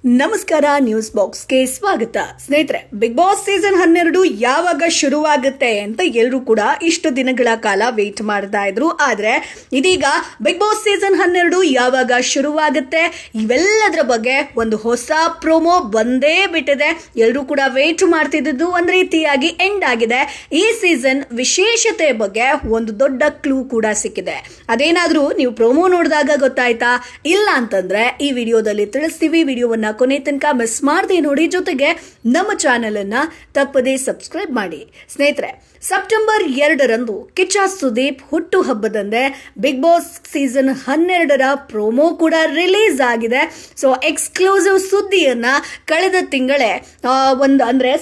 ನಮಸ್ಕಾರ, ನ್ಯೂಸ್ ಬಾಕ್ಸ್ಗೆ ಸ್ವಾಗತ. ಸ್ನೇಹಿತರೆ, ಬಿಗ್ ಬಾಸ್ ಸೀಸನ್ 12 ಯಾವಾಗ ಶುರುವಾಗುತ್ತೆ ಅಂತ ಎಲ್ಲರೂ ಕೂಡ ಇಷ್ಟು ದಿನಗಳ ಕಾಲ ವೇಟ್ ಮಾಡ್ತಾ ಇದ್ರು. ಆದ್ರೆ ಇದೀಗ ಬಿಗ್ ಬಾಸ್ ಸೀಸನ್ 12 ಯಾವಾಗ ಶುರುವಾಗುತ್ತೆ ಇವೆಲ್ಲದರ ಬಗ್ಗೆ ಒಂದು ಹೊಸ ಪ್ರೋಮೋ ಬಂದೇ ಬಿಟ್ಟಿದೆ. ಎಲ್ಲರೂ ಕೂಡ ವೇಟ್ ಮಾಡ್ತಿದ್ದು ಒಂದ್ ರೀತಿಯಾಗಿ ಎಂಡ್ ಆಗಿದೆ. ಈ ಸೀಸನ್ ವಿಶೇಷತೆ ಬಗ್ಗೆ ಒಂದು ದೊಡ್ಡ ಕ್ಲೂ ಕೂಡ ಸಿಕ್ಕಿದೆ. ಅದೇನಾದ್ರೂ ನೀವು ಪ್ರೋಮೋ ನೋಡಿದಾಗ ಗೊತ್ತಾಯ್ತಾ? ಇಲ್ಲ ಅಂತಂದ್ರೆ ಈ ವಿಡಿಯೋದಲ್ಲಿ ತಿಳಿಸ್ತೀವಿ. ವಿಡಿಯೋವನ್ನ ಕೊನೆ ತನಕ ಮಿಸ್ ಮಾಡದೆ ನೋಡಿ. ಜೊತೆಗೆ ನಮ್ಮ ಚಾನೆಲ್ ಅನ್ನ ತಪ್ಪದೇ ಸಬ್ಸ್ಕ್ರೈಬ್ ಮಾಡಿ. ಸ್ನೇಹಿತರೆ, ಸೆಪ್ಟೆಂಬರ್ 2ರಂದು ಕಿಚ್ಚ ಸುದೀಪ್ ಹುಟ್ಟು ಹಬ್ಬದಂದೇ ಬಿಗ್ ಬಾಸ್ ಸೀಸನ್ 12ರ ಪ್ರೋಮೋ ಕೂಡ ರಿಲೀಸ್ ಆಗಿದೆ. ಸೊ ಎಕ್ಸ್ಕ್ಲೂಸಿವ್ ಸುದ್ದಿಯನ್ನ ಕಳೆದ ತಿಂಗಳೇ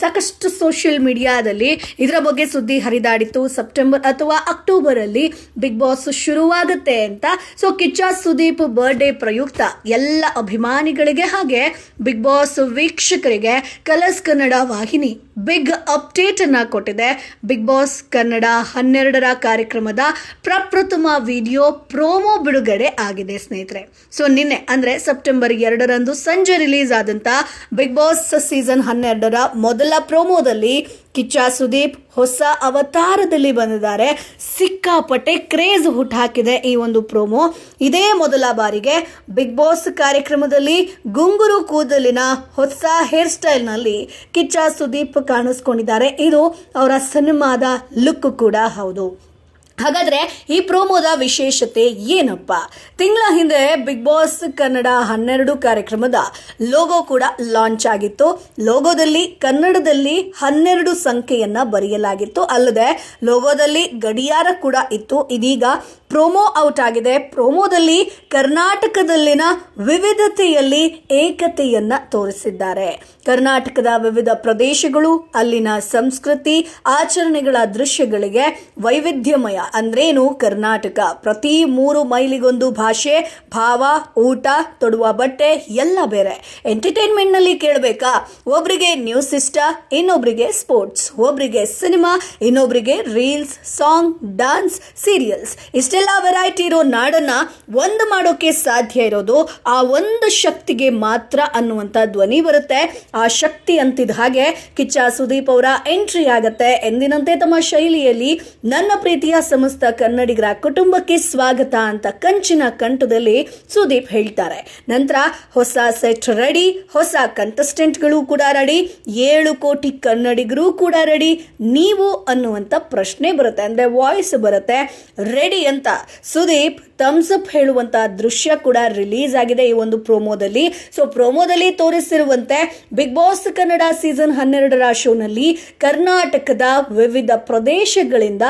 ಸಾಕಷ್ಟು ಸೋಷಿಯಲ್ ಮೀಡಿಯಾದಲ್ಲಿ ಇದರ ಬಗ್ಗೆ ಸುದ್ದಿ ಹರಿದಾಡಿತ್ತು. ಸೆಪ್ಟೆಂಬರ್ ಅಥವಾ ಅಕ್ಟೋಬರ್ ಅಲ್ಲಿ ಬಿಗ್ ಬಾಸ್ ಶುರುವಾಗುತ್ತೆ ಅಂತ. ಸೊ ಕಿಚ್ಚ ಸುದೀಪ್ ಬರ್ಡೇ ಪ್ರಯುಕ್ತ ಎಲ್ಲ ಅಭಿಮಾನಿಗಳಿಗೆ ಹಾಗೆ ಬಿಗ್ ಬಾಸ್ ವೀಕ್ಷಕರಿಗೆ ಕಲರ್ಸ್ ಕನ್ನಡ ವಾಹಿನಿ ಬಿಗ್ ಅಪ್ಡೇಟ್ ಅನ್ನ ಕೊಟ್ಟಿದೆ. ಬಿಗ್ ಬಾಸ್ ಕನ್ನಡ 12ರ ಕಾರ್ಯಕ್ರಮದ ಪ್ರಪ್ರಥಮ ವಿಡಿಯೋ ಪ್ರೋಮೋ ಬಿಡುಗಡೆ ಆಗಿದೆ ಸ್ನೇಹಿತರೆ. ಸೊ ನಿನ್ನೆ ಅಂದ್ರೆ ಸೆಪ್ಟೆಂಬರ್ 2ರಂದು ಸಂಜೆ ರಿಲೀಸ್ ಆದಂತ ಬಿಗ್ ಬಾಸ್ ಸೀಸನ್ 12ರ ಮೊದಲ ಪ್ರೋಮೋದಲ್ಲಿ ಕಿಚ್ಚ ಸುದೀಪ್ ಹೊಸ ಅವತಾರದಲ್ಲಿ ಬಂದಿದ್ದಾರೆ. ಸಿಕ್ಕಾಪಟ್ಟೆ ಕ್ರೇಜ್ ಹುಟ್ಟಾಕಿದೆ ಈ ಒಂದು ಪ್ರೋಮೋ. ಇದೇ ಮೊದಲ ಬಾರಿಗೆ ಬಿಗ್ ಬಾಸ್ ಕಾರ್ಯಕ್ರಮದಲ್ಲಿ ಗುಂಗುರು ಕೂದಲಿನ ಹೊಸ ಹೇರ್ ಸ್ಟೈಲ್ ನಲ್ಲಿ ಕಿಚ್ಚ ಸುದೀಪ್ ಕಾಣಿಸ್ಕೊಂಡಿದ್ದಾರೆ. ಇದು ಅವರ ಸಿನಿಮಾದ ಲುಕ್ ಕೂಡ ಹೌದು. ಹಾಗಾದ್ರೆ ಈ ಪ್ರೋಮೋದ ವಿಶೇಷತೆ ಏನಪ್ಪ? ತಿಂಗಳ ಹಿಂದೆ ಬಿಗ್ ಬಾಸ್ ಕನ್ನಡ 12 ಕಾರ್ಯಕ್ರಮದ ಲೋಗೋ ಕೂಡ ಲಾಂಚ್ ಆಗಿತ್ತು. ಲೋಗೋದಲ್ಲಿ ಕನ್ನಡದಲ್ಲಿ 12 ಸಂಖ್ಯೆಯನ್ನ ಬರೆಯಲಾಗಿತ್ತು. ಅಲ್ಲದೆ ಲೋಗೋದಲ್ಲಿ ಗಡಿಯಾರ ಕೂಡ ಇತ್ತು. ಇದೀಗ ಪ್ರೋಮೋ ಔಟ್ ಆಗಿದೆ. ಪ್ರೋಮೋದಲ್ಲಿ ಕರ್ನಾಟಕದಲ್ಲಿನ ವಿವಿಧತೆಯಲ್ಲಿ ಏಕತೆಯನ್ನ ತೋರಿಸಿದ್ದಾರೆ. ಕರ್ನಾಟಕದ ವಿವಿಧ ಪ್ರದೇಶಗಳು, ಅಲ್ಲಿನ ಸಂಸ್ಕೃತಿ, ಆಚರಣೆಗಳ ದೃಶ್ಯಗಳಿಗೆ ವೈವಿಧ್ಯಮಯ ಅಂದ್ರೇನು ಕರ್ನಾಟಕ, ಪ್ರತಿ 3 ಮೈಲಿಗೊಂದು ಭಾಷೆ, ಭಾವ, ಊಟ, ತೊಡುವ ಬಟ್ಟೆ ಎಲ್ಲ ಬೇರೆ. ಎಂಟರ್ಟೈನ್ಮೆಂಟ್ ನಲ್ಲಿ ಕೇಳಬೇಕಾ? ಒಬ್ರಿಗೆ ನ್ಯೂಸ್ ಇಷ್ಟ, ಇನ್ನೊಬ್ರಿಗೆ ಸ್ಪೋರ್ಟ್ಸ್, ಒಬ್ರಿಗೆ ಸಿನಿಮಾ, ಇನ್ನೊಬ್ರಿಗೆ ರೀಲ್ಸ್, ಸಾಂಗ್, ಡಾನ್ಸ್, ಸೀರಿಯಲ್ಸ್. ಇಷ್ಟೆಲ್ಲ ವೆರೈಟಿ ಇರೋ ನಾಡನ್ನ ಒಂದು ಮಾಡೋಕೆ ಸಾಧ್ಯ ಇರೋದು ಆ ಒಂದು ಶಕ್ತಿಗೆ ಮಾತ್ರ ಅನ್ನುವಂತ ಧ್ವನಿ ಬರುತ್ತೆ. ಆ ಶಕ್ತಿ ಅಂತಿದ ಹಾಗೆ ಕಿಚ್ಚ ಸುದೀಪ್ ಅವರ ಎಂಟ್ರಿ ಆಗತ್ತೆ. ಎಂದಿನಂತೆ ತಮ್ಮ ಶೈಲಿಯಲ್ಲಿ ನನ್ನ ಪ್ರೀತಿಯ ಸಮಸ್ತ ಕನ್ನಡಿಗರ ಕುಟುಂಬಕ್ಕೆ ಸ್ವಾಗತ ಅಂತ ಕಂಚಿನ ಕಂಠದಲ್ಲಿ ಸುದೀಪ್ ಹೇಳ್ತಾರೆ. ನಂತರ ಹೊಸ ಸೆಟ್ ರೆಡಿ, ಹೊಸ ಕಂಟೆಸ್ಟೆಂಟ್ಗಳು ಕೂಡ ರೆಡಿ, 7 ಕೋಟಿ ಕನ್ನಡಿಗರು ಕೂಡ ರೆಡಿ. ನೀವು ಅನ್ನುವಂತ ಪ್ರಶ್ನೆ ಬರುತ್ತೆ, ಅಂದ್ರೆ ವಾಯ್ಸ್ ಬರುತ್ತೆ. ರೆಡಿ ಅಂತ ಸುದೀಪ್ ಥಮ್ಸ್ ಅಪ್ ಹೇಳುವಂತ ದೃಶ್ಯ ಕೂಡ ರಿಲೀಸ್ ಆಗಿದೆ ಈ ಒಂದು ಪ್ರೋಮೋದಲ್ಲಿ. ಸೊ ಪ್ರೋಮೋದಲ್ಲಿ ತೋರಿಸಿರುವಂತೆ ಬಿಗ್ ಬಾಸ್ ಕನ್ನಡ ಸೀಸನ್ 12ರ ಶೋನಲ್ಲಿ ಕರ್ನಾಟಕದ ವಿವಿಧ ಪ್ರದೇಶಗಳಿಂದ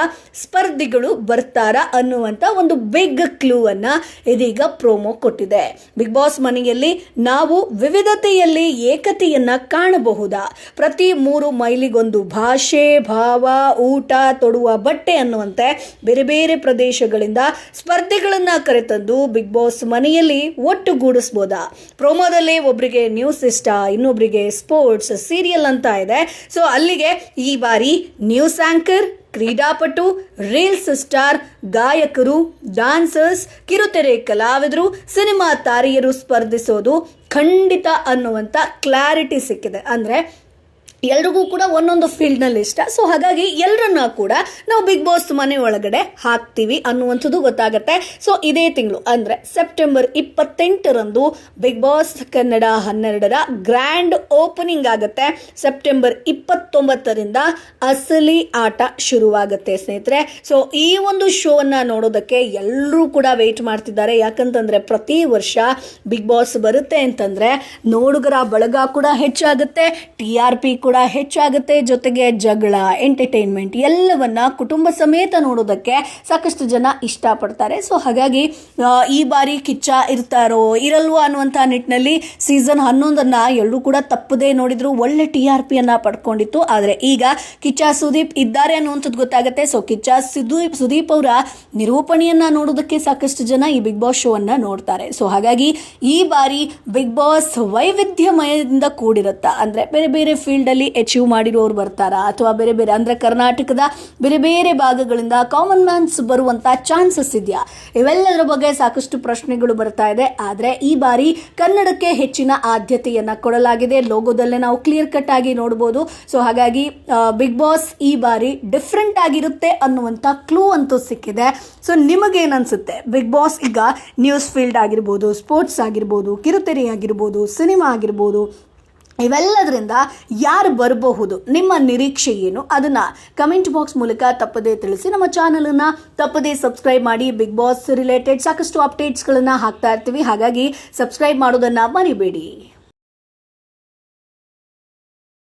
ಸ್ಪರ್ಧಿಗಳು ಬರ್ತಾರ ಅನ್ನುವಂತ ಒಂದು ಬಿಗ್ ಕ್ಲೂ ಅನ್ನ ಇದೀಗ ಪ್ರೋಮೋ ಕೊಟ್ಟಿದೆ. ಬಿಗ್ ಬಾಸ್ ಮನೆಯಲ್ಲಿ ನಾವು ವಿವಿಧತೆಯಲ್ಲಿ ಏಕತೆಯನ್ನ ಕಾಣಬಹುದಾ? ಪ್ರತಿ 3 ಮೈಲಿಗೊಂದು ಭಾಷೆ, ಭಾವ, ಊಟ, ತೊಡುವ ಬಟ್ಟೆ ಅನ್ನುವಂತೆ ಬೇರೆ ಬೇರೆ ಪ್ರದೇಶಗಳಿಂದ ಸ್ಪರ್ಧಿಗಳನ್ನ ಕರೆತಂದು ಬಿಗ್ ಬಾಸ್ ಮನೆಯಲ್ಲಿ ಒಟ್ಟುಗೂಡಿಸಬಹುದಾ? ಪ್ರೋಮೋದಲ್ಲಿ ಒಬ್ಬರಿಗೆ ನ್ಯೂಸ್ ಇಷ್ಟ, ಇನ್ನೊಬ್ಬರಿಗೆ ಸ್ಪೋರ್ಟ್ಸ್, ಸೀರಿಯಲ್ ಅಂತ ಇದೆ. ಸೊ ಅಲ್ಲಿಗೆ ಈ ಬಾರಿ ನ್ಯೂಸ್ ಆಂಕರ್, ಕ್ರೀಡಾಪಟು, ರೀಲ್ಸ್ ಸ್ಟಾರ್, ಗಾಯಕರು, ಡಾನ್ಸರ್ಸ್, ಕಿರುತೆರೆ ಕಲಾವಿದರು, ಸಿನಿಮಾ ತಾರೆಯರು ಸ್ಪರ್ಧಿಸೋದು ಖಂಡಿತ ಅನ್ನುವಂತ ಕ್ಲಾರಿಟಿ ಸಿಕ್ಕಿದೆ. ಅಂದ್ರೆ ಎಲ್ರಿಗೂ ಕೂಡ ಒಂದೊಂದು ಫೀಲ್ಡ್ ನಲ್ಲಿ ಇಷ್ಟ. ಸೊ ಹಾಗಾಗಿ ಎಲ್ಲರನ್ನ ಕೂಡ ನಾವು ಬಿಗ್ ಬಾಸ್ ಮನೆ ಒಳಗಡೆ ಹಾಕ್ತೀವಿ ಅನ್ನುವಂಥದ್ದು ಗೊತ್ತಾಗತ್ತೆ. ಸೊ ಇದೇ ತಿಂಗಳು ಅಂದ್ರೆ ಸೆಪ್ಟೆಂಬರ್ 28ರಂದು ಬಿಗ್ ಬಾಸ್ ಕನ್ನಡ 12ರ ಗ್ರ್ಯಾಂಡ್ ಓಪನಿಂಗ್ ಆಗುತ್ತೆ. ಸೆಪ್ಟೆಂಬರ್ 29ರಿಂದ ಅಸಲಿ ಆಟ ಶುರುವಾಗುತ್ತೆ ಸ್ನೇಹಿತರೆ. ಸೊ ಈ ಒಂದು ಶೋ ಅನ್ನ ನೋಡೋದಕ್ಕೆ ಎಲ್ಲರೂ ಕೂಡ ವೇಟ್ ಮಾಡ್ತಿದ್ದಾರೆ. ಯಾಕಂತಂದ್ರೆ ಪ್ರತಿ ವರ್ಷ ಬಿಗ್ ಬಾಸ್ ಬರುತ್ತೆ ಅಂತಂದ್ರೆ ನೋಡುಗರ ಬಳಗ ಕೂಡ ಹೆಚ್ಚಾಗುತ್ತೆ, TRP ಕೂಡ ಹೆಚ್ಚಾಗುತ್ತೆ. ಜೊತೆಗೆ ಜಗಳ, ಎಂಟರ್ಟೈನ್ಮೆಂಟ್ ಎಲ್ಲವನ್ನ ಕುಟುಂಬ ಸಮೇತ ನೋಡೋದಕ್ಕೆ ಸಾಕಷ್ಟು ಜನ ಇಷ್ಟಪಡ್ತಾರೆ. ಸೊ ಹಾಗಾಗಿ ಈ ಬಾರಿ ಕಿಚ್ಚ ಇರ್ತಾರೋ ಇರಲ್ವೋ ಅನ್ನುವಂತ ನಿಟ್ಟಿನಲ್ಲಿ ಸೀಸನ್ 11ನ್ನ ಎಲ್ಲರೂ ಕೂಡ ತಪ್ಪದೇ ನೋಡಿದ್ರು. ಒಳ್ಳೆ TRP ಅನ್ನ ಪಡ್ಕೊಂಡಿತ್ತು. ಆದ್ರೆ ಈಗ ಕಿಚ್ಚ ಸುದೀಪ್ ಇದ್ದಾರೆ ಅನ್ನುವಂಥದ್ದು ಗೊತ್ತಾಗುತ್ತೆ. ಸೊ ಕಿಚ್ಚ ಸುದೀಪ್ ಅವರ ನಿರೂಪಣೆಯನ್ನ ನೋಡೋದಕ್ಕೆ ಸಾಕಷ್ಟು ಜನ ಈ ಬಿಗ್ ಬಾಸ್ ಶೋ ಅನ್ನ ನೋಡ್ತಾರೆ. ಸೊ ಹಾಗಾಗಿ ಈ ಬಾರಿ ಬಿಗ್ ಬಾಸ್ ವೈವಿಧ್ಯಮಯದಿಂದ ಕೂಡಿರುತ್ತಾ, ಅಂದ್ರೆ ಬೇರೆ ಬೇರೆ ಫೀಲ್ಡ್ ಅಲ್ಲಿ ಅಚೀವ್ ಮಾಡಿರೋರು ಬರ್ತಾರಾ ಅಥವಾ ಬೇರೆ ಬೇರೆ ಅಂದ್ರೆ ಕರ್ನಾಟಕದ ಬೇರೆ ಬೇರೆ ಭಾಗಗಳಿಂದ ಕಾಮನ್ ಮ್ಯಾನ್ಸ್ ಬರುವಂತ ಚಾನ್ಸಸ್ ಇದೆಯಾ? ಇವೆಲ್ಲದರ ಬಗ್ಗೆ ಸಾಕಷ್ಟು ಪ್ರಶ್ನೆಗಳು ಬರ್ತಾ ಇದೆ. ಆದ್ರೆ ಈ ಬಾರಿ ಕನ್ನಡಕ್ಕೆ ಹೆಚ್ಚಿನ ಆದ್ಯತೆಯನ್ನ ಕೊಡಲಾಗಿದೆ. ಲೋಗೋದಲ್ಲೇ ನಾವು ಕ್ಲಿಯರ್ ಕಟ್ ಆಗಿ ನೋಡಬಹುದು. ಸೊ ಹಾಗಾಗಿ ಬಿಗ್ ಬಾಸ್ ಈ ಬಾರಿ ಡಿಫ್ರೆಂಟ್ ಆಗಿರುತ್ತೆ ಅನ್ನುವಂತ ಕ್ಲೂ ಅಂತೂ ಸಿಕ್ಕಿದೆ. ಸೊ ನಿಮಗೇನ್ ಅನ್ಸುತ್ತೆ? ಬಿಗ್ ಬಾಸ್ ಈಗ ನ್ಯೂಸ್ ಫೀಲ್ಡ್ ಆಗಿರ್ಬೋದು, ಸ್ಪೋರ್ಟ್ಸ್ ಆಗಿರ್ಬೋದು, ಕಿರುತೆರೆ ಆಗಿರ್ಬೋದು, ಸಿನಿಮಾ ಆಗಿರ್ಬೋದು, ಇವೆಲ್ಲದರಿಂದ ಯಾರು ಬರಬಹುದು? ನಿಮ್ಮ ನಿರೀಕ್ಷೆ ಏನು? ಅದನ್ನ ಕಮೆಂಟ್ ಬಾಕ್ಸ್ ಮೂಲಕ ತಪ್ಪದೇ ತಿಳಿಸಿ. ನಮ್ಮ ಚಾನಲನ್ನು ತಪ್ಪದೇ ಸಬ್ಸ್ಕ್ರೈಬ್ ಮಾಡಿ. ಬಿಗ್ ಬಾಸ್ ರಿಲೇಟೆಡ್ ಸಾಕಷ್ಟು ಅಪ್ಡೇಟ್ಸ್ಗಳನ್ನು ಹಾಕ್ತಾ ಇರ್ತೀವಿ, ಹಾಗಾಗಿ ಸಬ್ಸ್ಕ್ರೈಬ್ ಮಾಡೋದನ್ನ ಮರಿಬೇಡಿ.